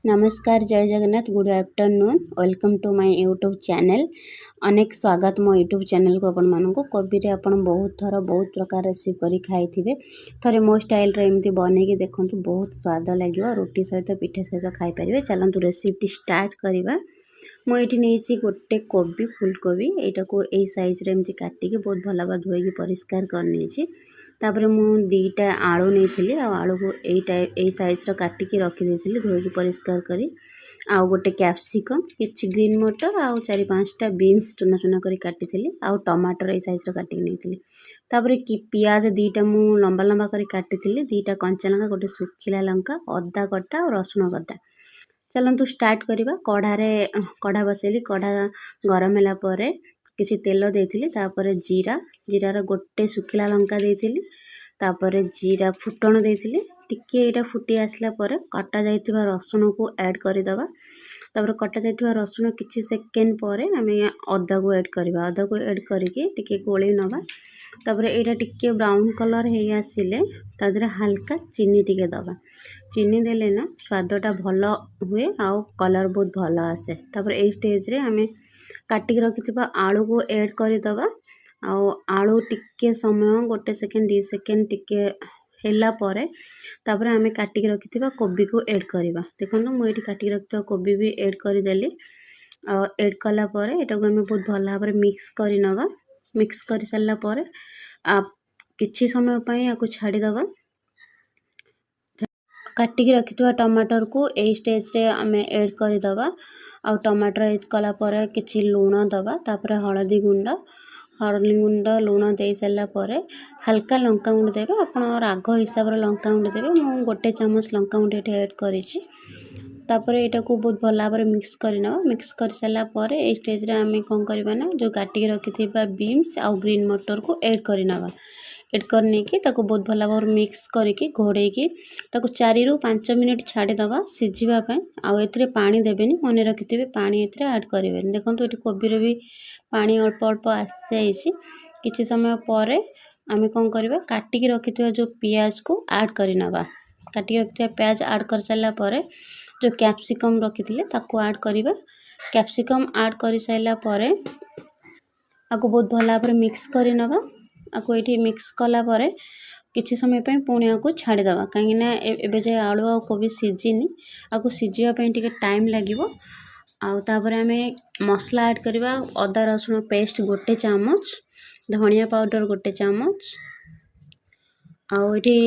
नमस्कार जय Jagannath good afternoon welcome to my YouTube channel. अनेक स्वागत मो यूट्यूब चैनल को आपण मानक कोबी रे आपण बहुत थर बहुत प्रकार रेसिपी करी खाई थिबे। थरे मो स्टाइल रे एमती बने के देखंतु बहुत स्वाद लागिवो। रोटी सहित पिठा सहित खाई परिबे। चलंतु रेसिपी स्टार्ट करिबा। मो एठी नेछि गोटे कोबी फुलकोबी एटा को एई साइज रे एमती काटी के बहुत भला बा धोई के परिष्कार कर नेछि। तापरे मु दीटा आलू नहीं आलू को यही साइज काटी की रखी देथिली धोई परिष्कार करी। आउ गोटे कैप्सिकम किछि ग्रीन मटर आउ 4-5टा बीन्स चुना चुना करी काटी थिली आउ टमाटर यही साइज काटी नहीं तापरे कि पियाज दीटा मु लंबा लंबा करी काटी थिली दीटा कंचा लंका गोटे सुखिला लंका अदा कटा और रसुण कटा। चलंतु स्टार्ट करिबा। कढ़ा बसेली कढ़ा गरम होला परे किछि तेल देथिली तापरे जीरार गोटे सुखिला लंका देथिली तापरे जीरा फुटण देथिली टिके एटा फुटी आसला परे कटा जाइतिबा रसुण को ऐड करि दबा। तापरे कटा जाइतिबा रसुण किछि सेकेंड परे हमें अदा को ऐड करबा। अदा को ऐड करके टिके गोळी नबा। तापरे एटा टिके ब्राउन कलर हे आसिले तादरे हल्का चीनी टिके दबा। चीनी देले ना स्वादटा भलो हुए आउ कलर बहुत भलो आसे। तापरे ए स्टेज रे हमें काटिक रखिथिबा आलू को ऐड करि दबा। आउ आलू टिके समय गोटे सेकेंड 2 सेकेंड टिके हेला परे तापरे हमें काटिक रखिथिबा कोबी को ऐड करबा। देखंतु मु एठी काटिक रखिथिबा कोबी भी ऐड करि देली। ऐड कला परे एटा को हमें बहुत भला भाबरे मिक्स करि नबा। मिक्स करि सल्ला परे किछि समय पई आको छाडी दबा। काटिक रखिथिबा टमाटर को ए स्टेज रे हमें ऐड करि दबा। आ टमाटर ऐड कला परे किछि लूण दबा तापरे हळदी गुंड लूण दे सल्ला परे हल्का लंका गुंड देबे। आपण राग हिसाब रे लंका गुंड देबे। मु गोटे चम्मच लंका गुंड एठी ऐड करिछि। तापरे एटा को बहुत भला भाबरे मिक्स करि नबा। मिक्स कर सल्ला परे ए स्टेज रे हमें कोन करबा ना जो काटिक रखिथिबा बीन्स आ ग्रीन मटर को ऐड करि नबा। ऐड करने की ताको बहुत भला भाबरे मिक्स करके घोड़े की ताको 4 रु 5 मिनिट छाड़ी दबा सिझिबा पय। आ एथिरे पानी देबेनी मने रखिथिबे पानी एथिरे ऐड करिवेनी। देखंतु एठी कोबी रे भी पानी अल्प अल्प आसी जाइछि। किछि समय परे आमे कोन करबा काटिक रखिथिबा जो पियाज को ऐड करि नबा। काटिक रखिथिबा प्याज ऐड कर सल्ला परे जो कैप्सिकम रखिथिले ताको ऐड करिबा। कैप्सिकम ऐड करि सैला परे आको बहुत भला भाबरे मिक्स करि नबा। आको एठी मिक्स कला परे किछि समय पे पुणी आको छाड़ी दबा काहे ना एबे जे आलू आ कोबी सिझिनी आको सिझिबा पे टिके टाइम लागिवो। आउ तापरे हमें मसला ऐड करबा। अदा रसुण पेस्ट गोटे चामच धनिया पाउडर गोटे चामच आउ एठी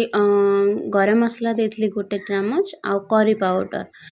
गरम मसला देथिली गोटे चामच आउ करी पाउडर